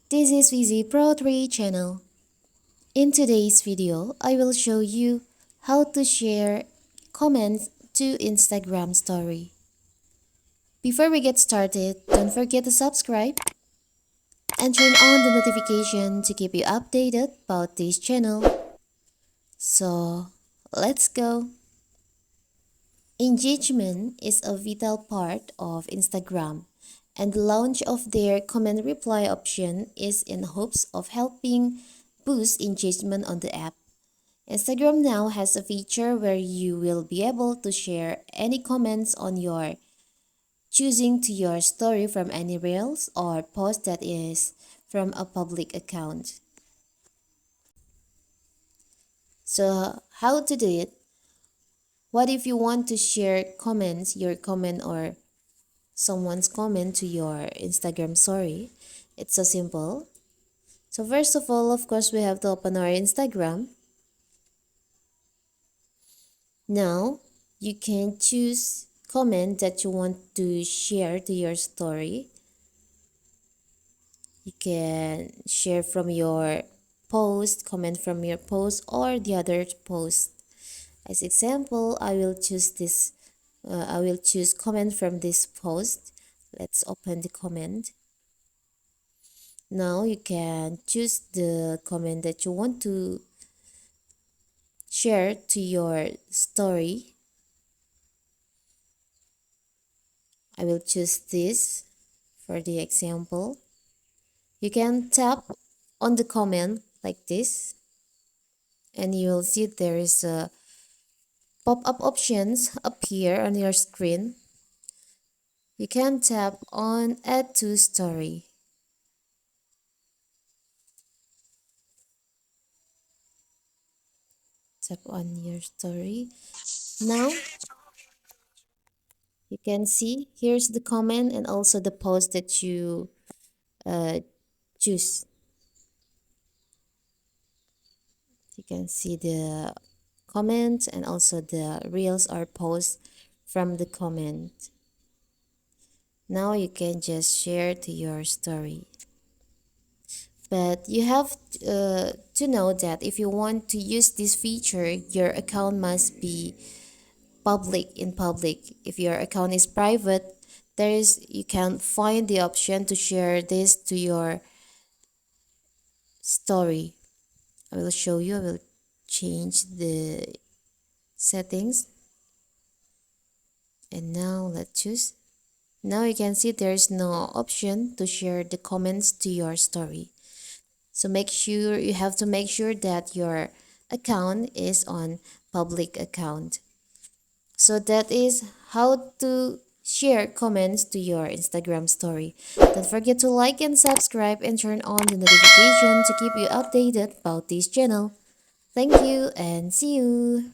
This is VZ Pro 3 channel. In today's video, I will show you how to share comments to Instagram story. Before we get started, don't forget to subscribe and turn on the notification to keep you updated about this channel. So, let's go. Engagement is a vital part of Instagram, and the launch of their comment reply option is in hopes of helping boost engagement on the app. Instagram now has a feature where you will be able to share any comments on your choosing to your story from any reels or post that is from a public account. So how to do it? What if you want to share comments, your comment or someone's comment to your Instagram story? It's so simple. So first of all, of course, we have to open our Instagram. Now, you can choose comment that you want to share to your story. You can share from your post, comment from your post or the other post. As example, I will choose this. I will choose comment from this post. Let's open the comment. Now you can choose the comment that you want to share to your story. I will choose this for the example. You can tap on the comment like this and you will see there is a pop-up options appear on your screen. You can tap on add to story. Tap on your story. Now you can see here's the comment and also the post that you choose. You can see the comment and also the reels or posts from the comment. Now you can just share to your story. But you have to know that if you want to use this feature, your account must be public. If your account is private, you can find the option to share this to your story. I will show you. I will change the settings. And now let's choose. Now you can see there's no option to share the comments to your story. So you have to make sure that your account is on public account. So that is how to share comments to your Instagram story. Don't forget to like and subscribe and turn on the notification to keep you updated about this channel. Thank you and see you.